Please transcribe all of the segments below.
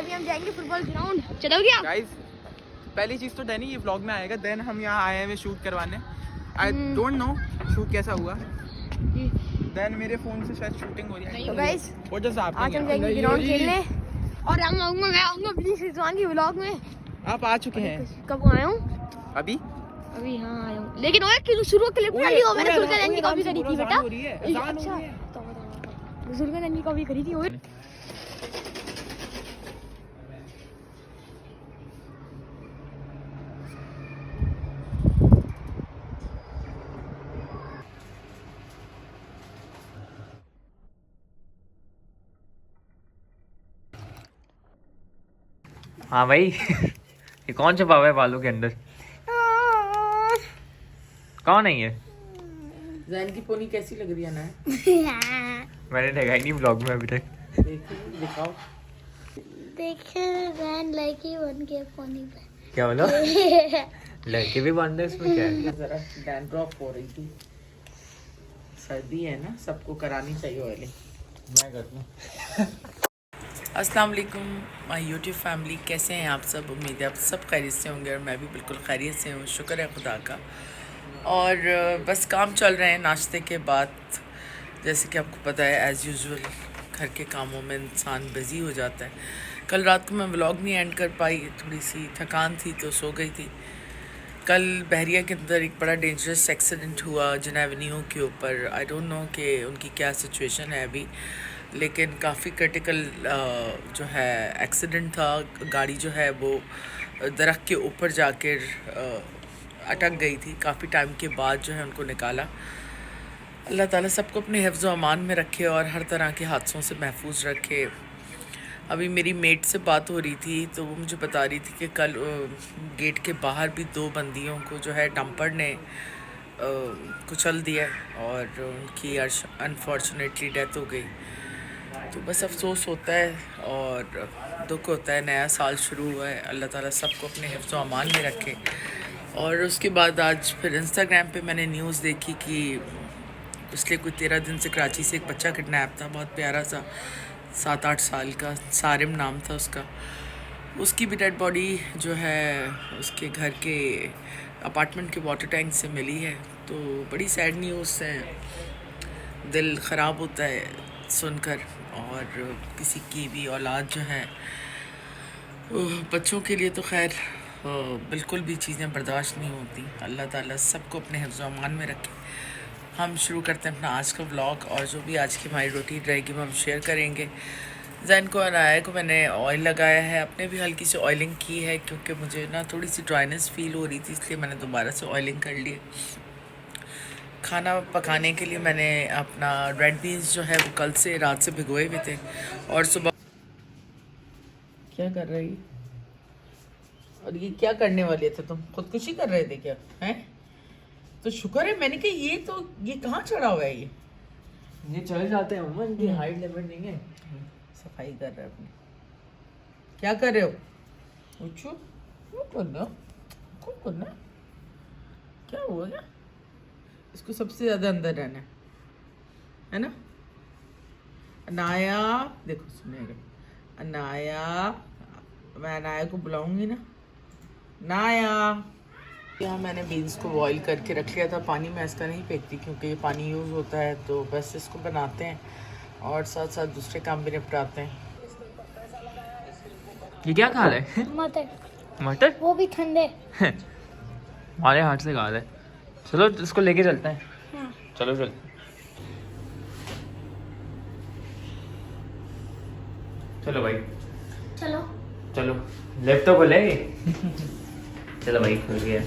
अभी हम जाएंगे फुटबॉल ग्राउंड। चलोगे आप? गाइस पहली चीज तो डैनी ये व्लॉग में आएगा, देन हम यहाँ आए हैं शूट करवाने। आई डोंट नो शूट कैसा हुआ, देन मेरे फोन से शायद शूटिंग हो रही है। तो गाइस व्हाट जस्ट हैपनिंग, आज हम जाएंगे ग्राउंड खेलने और मैं आऊंगा प्लीज रिजवान की व्लॉग में। आप आ चुके हैं? कब आया हूँ? अभी हाँ आया हूँ, लेकिन ओए कि शुरू क्लिप कर ली हो, मैंने जुल्कन की कॉपी करी थी बेटा। अच्छा तो जुल्कन की कॉपी करी थी ओए। हाँ भाई ये कौन छुपा हुआ है बालों के अंदर? कौन है ये? जैन की पोनी कैसी लग रही है ना? मैंने देखा ही नहीं ब्लॉग में अभी तक। दिखाओ। देखो जैन लड़की बन के पोनी पे। क्या बोला? लड़के भी बांधे इसमें क्या है? जरा डैंड्रफ हो रही थी, सर्दी है ना, सबको करानी चाहिए ऑयलिंग। मैं कर दूँ। अस्सलाम वालेकुम माय यूट्यूब फैमिली, कैसे हैं आप सब? उम्मीद है आप सब खैरियत से होंगे और मैं भी बिल्कुल खैरियत से हूँ, शुक्र है खुदा का। और बस काम चल रहे हैं नाश्ते के बाद। जैसे कि आपको पता है एज़ यूजुअल घर के कामों में इंसान बिज़ी हो जाता है। कल रात को मैं व्लॉग नहीं एंड कर पाई, थोड़ी सी थकान थी तो सो गई थी। कल बहरिया के अंदर एक बड़ा डेंजरस एक्सीडेंट हुआ जिन एवेन्यू के ऊपर। आई डोंट नो कि उनकी क्या सिचुएशन है अभी, लेकिन काफ़ी क्रिटिकल जो है एक्सीडेंट था। गाड़ी जो है वो दरख्त के ऊपर जाकर अटक गई थी। काफ़ी टाइम के बाद जो है उनको निकाला। अल्लाह ताला सबको अपने हिफ्ज़ व अमान में रखे और हर तरह के हादसों से महफूज रखे। अभी मेरी मेट से बात हो रही थी तो वो मुझे बता रही थी कि कल गेट के बाहर भी 2 बंदियों को जो है डंपर ने कुचल दिया और उनकी अनफॉर्चुनेटली डेथ हो गई। तो बस अफसोस होता है और दुख होता है। नया साल शुरू हुआ है, अल्लाह ताला सबको अपने हिफ्ज़ व अमान में रखे। और उसके बाद आज फिर इंस्टाग्राम पे मैंने न्यूज़ देखी कि पिछले कोई 13 दिन से कराची से एक बच्चा किडनैप था, बहुत प्यारा सा 7-8 साल का, सारिम नाम था उसका। उसकी भी डेड बॉडी जो है उसके घर के अपार्टमेंट के वाटर टैंक से मिली है। तो बड़ी सैड न्यूज़ है, दिल ख़राब होता है सुनकर। और किसी की भी औलाद जो है, बच्चों के लिए तो खैर बिल्कुल भी चीज़ें बर्दाश्त नहीं होती। अल्लाह ताला सबको अपने हिफ्ज़ व अमान में रखे। हम शुरू करते हैं अपना आज का व्लॉग और जो भी आज की हमारी रूटीन रहेगी वो हम शेयर करेंगे। जैन को और आया को मैंने ऑयल लगाया है, अपने भी हल्की सी ऑयलिंग की है क्योंकि मुझे ना थोड़ी सी ड्राइनेस फील हो रही थी, इसलिए मैंने दोबारा से ऑयलिंग कर ली। खाना पकाने के लिए मैंने अपना रेड बीन्स जो है वो कल से रात से भिगोए हुए थे और सुबह। क्या कर रही? और ये क्या करने वाले थे तुम? खुदकुशी कर रहे थे क्या? हैं? तो शुक्र है, मैंने कहा ये कहाँ चढ़ा हुआ है ये चले जाते हैं उम्र, इनकी हाइट लिमिट नहीं है। सफाई कर रहे अपने। क्या कर रहे हो? पूछो करना क्या हुआ? क्या इसको सबसे ज़्यादा अंदर रहना है ना? अनाया देखो सुनेगा। अनाया, मैं अनाया को बुलाऊंगी ना। नाया, यहाँ मैंने बीन्स को बॉईल करके रख लिया था। पानी मैं इसका नहीं फेंकती क्योंकि ये पानी यूज़ होता है, तो बस इसको बनाते हैं और साथ साथ दूसरे काम भी निपटाते हैं। ये क्या खा रहे हैं? मटर, मटर? वो भी ठंडे। हमारे हाथ से खा रहे। चलो इसको लेके चलते हैं। हाँ। चलो चल। चलो भाई चलो चलो, लेफ्ट तो खुले। चलो भाई खुल गया।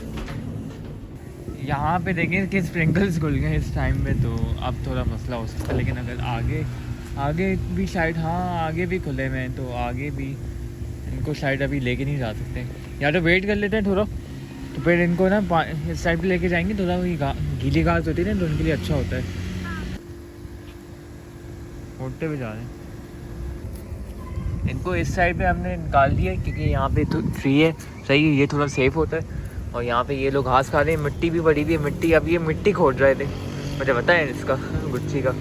यहाँ पे देखें कि स्प्रिंकल्स खुल गए इस टाइम में, तो अब थोड़ा मसला हो सकता है। लेकिन अगर आगे भी शायद, हाँ आगे भी खुले हुए हैं, तो आगे भी इनको शायद अभी लेके नहीं जा सकते। या तो वेट कर लेते हैं थोड़ा, तो फिर इनको ना इस साइड पे लेके जाएंगे। थोड़ा वही गीली घास होती है ना, तो उनके लिए अच्छा होता है। उठते भी जा रहे हैं। इनको इस साइड पे हमने निकाल दिया क्योंकि यहाँ पे तो ट्री है, सही है, ये थोड़ा सेफ होता है। और यहाँ पे ये लोग घास खा रहे हैं, मिट्टी भी बड़ी हुई है। मिट्टी, अब ये मिट्टी खोद रहे थे, मुझे पता है इसका गुच्छी का।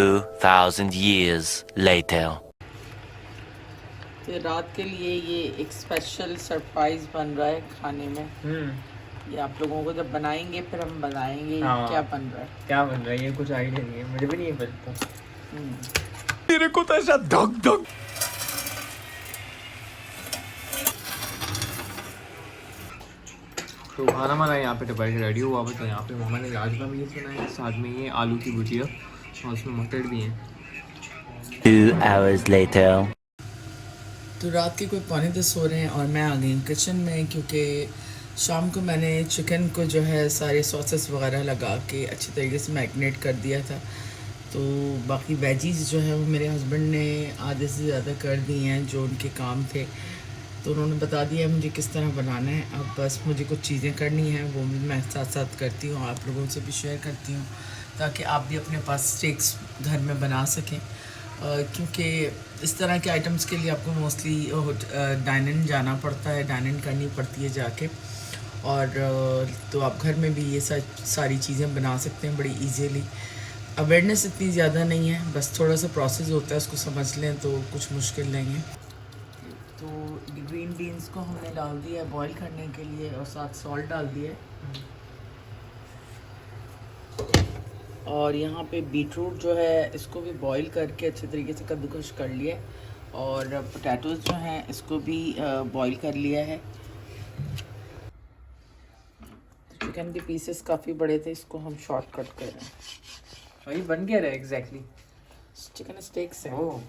2,000 years later. तो रात के लिए ये एक स्पेशल सरप्राइज बन रहा है खाने में। ये आप लोगों को जब बनाएंगे फिर हम बताएंगे हाँ। क्या बन रहा है। क्या बन रहा है ये कुछ आइडिया नहीं है, मुझे भी नहीं पता। मेरे को तो ऐसा धक धक। तो खाना हमारा यहाँ पे दोपहर रेडी हुआ हुआ, तो यहाँ पे मम्मा ने राजमा भी बनाया, साथ में ये आलू की भुजिया और उसमें मटर भी हैं। 2 hours later. तो रात के कोई 9:45 हो रहे हैं और मैं आ गई हूँ किचन में, क्योंकि शाम को मैंने चिकन को जो है सारे सॉसेस वगैरह लगा के अच्छी तरीके से मैरिनेट कर दिया था। तो बाकी वेजीज़ जो है वो मेरे हस्बैंड ने आधे से ज़्यादा कर दी हैं जो उनके काम थे, तो उन्होंने बता दिया मुझे किस तरह बनाना है। अब बस मुझे कुछ चीज़ें करनी हैं, वो भी मैं साथ साथ करती हूँ, आप लोगों से भी शेयर करती हूँ, ताकि आप भी अपने पास स्टेक्स घर में बना सकें। क्योंकि इस तरह के आइटम्स के लिए आपको मोस्टली डाइनिंग जाना पड़ता है, डाइनिंग करनी पड़ती है जाके, और तो आप घर में भी ये सारी चीज़ें बना सकते हैं बड़ी इजीली। अवेयरनेस इतनी ज़्यादा नहीं है, बस थोड़ा सा प्रोसेस होता है, उसको समझ लें तो कुछ मुश्किल नहीं है। तो ग्रीन बीन्स को हमने डाल दिया बॉईल करने के लिए और साथ सॉल्ट डाल दिया, और यहाँ पे बीटरूट जो है इसको भी बॉईल करके अच्छे तरीके से कद्दूकश कर लिया, और पोटैटोज़ जो हैं इसको भी बॉईल कर लिया है। चिकन के पीसेस काफ़ी बड़े थे, इसको हम शॉर्ट कट कर रहे हैं। और ये बन क्या रहा है एग्जैक्टली? चिकन स्टेक्स है, वो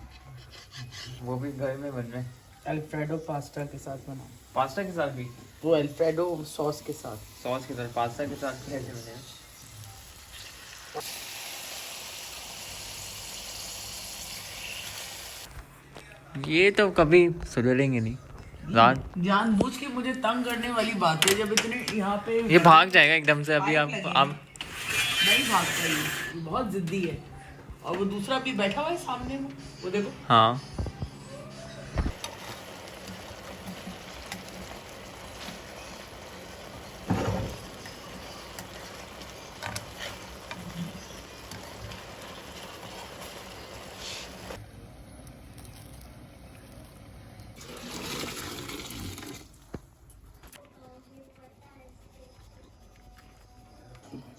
भी घर में बन रहे हैं अल्फ्रेडो पास्ता के साथ बना, पास्ता के साथ भी, वो अल्फ्रेडो सॉस के साथ। सॉस के साथ पास्ता के साथ कैसे बने? ये तो कभी सुधरेंगे नहीं। रात जानबूझ के मुझे तंग करने वाली बात है, जब इतने यहाँ पे ये भाग जाएगा एकदम से अभी। आप नहीं भागता, ये बहुत जिद्दी है। और वो दूसरा भी बैठा हुआ है सामने में, वो देखो। हाँ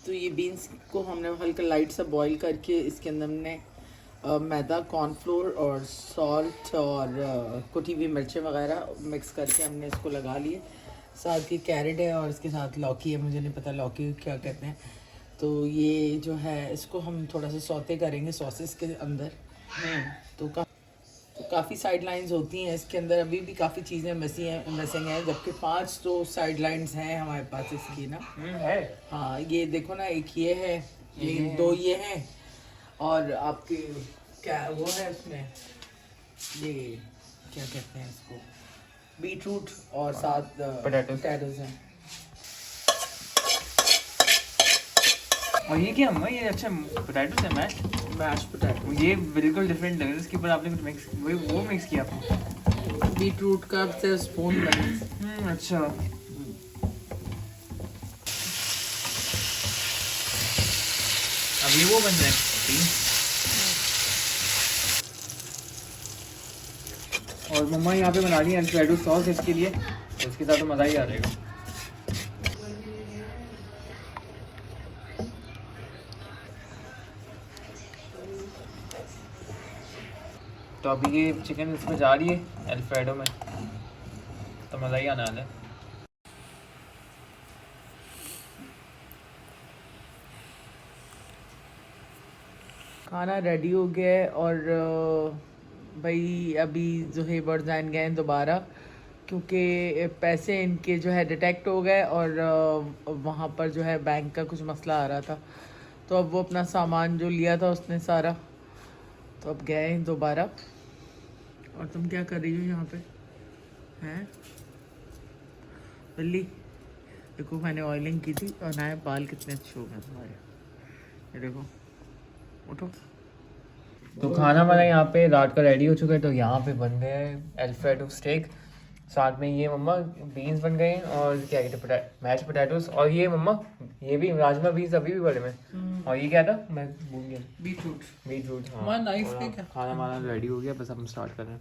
तो ये बीन्स को हमने हल्का लाइट सा बॉईल करके इसके अंदर हमने मैदा, कॉर्नफ्लोर और सॉल्ट और कुटी हुई मिर्चें वगैरह मिक्स करके हमने इसको लगा लिए। साथ ही कैरेट है और इसके साथ लौकी है, मुझे नहीं पता लौकी क्या कहते हैं। तो ये जो है इसको हम थोड़ा सा सौते करेंगे सॉसेस के अंदर। तो काफ़ी साइड लाइन्स होती हैं इसके अंदर, अभी भी काफ़ी चीज़ें मिसिंग हैं, जबकि 5 तो साइड लाइन्स हैं हमारे पास इसकी ना। है। हाँ ये देखो ना, एक ये है, ये 2 ये हैं, और आपके क्या वो है उसमें, ये क्या कहते हैं इसको, बीटरूट और साथ पोटैटोज हैं। और ये क्या अम्मा, ये अच्छा पोटैटो है, मैश पोटैटो। ये बिल्कुल डिफरेंट लग रहा है, इसके ऊपर आपने कुछ मिक्स वो मिक्स किया आपने? बीटरूट का से स्पून बना। अच्छा। अब ये वो बन जाए। और मम्मा यहाँ पे बना रही है अल्फ्रेडो सॉस इसके लिए, तो इसके साथ तो मज़ा ही आ जाएगा। तो अभी ये चिकन इसमें जा रही है अल्फ्रेडो में, तो मज़ा ही आने वाला है। खाना रेडी हो गया है, और भाई अभी जो है बर्जाइन गए हैं दोबारा, क्योंकि पैसे इनके जो है डिटेक्ट हो गए, और वहाँ पर जो है बैंक का कुछ मसला आ रहा था, तो अब वो अपना सामान जो लिया था उसने सारा, तो अब गए हैं दोबारा। और तुम क्या कर रही हो यहाँ पे हैं बिल्ली? देखो मैंने ऑयलिंग की थी और नए बाल कितने अच्छे हो गए तुम्हारे, ये देखो। उठो। तो खाना हमारा यहाँ पे रात का रेडी हो चुका है, तो यहाँ पे बन गया है अल्फ्रेडो स्टेक, साथ में ये मम्मा बीन्स बन गए और क्या कहते हैं मैश पोटैटोस, और ये मम्मा ये भी राजमा बीन्स अभी भी बड़े में, और ये क्या था मैं भूल गया, बीट रूट। हाँ, नाइफ और खाना वाना रेडी हो गया, बस हम स्टार्ट कर रहे हैं।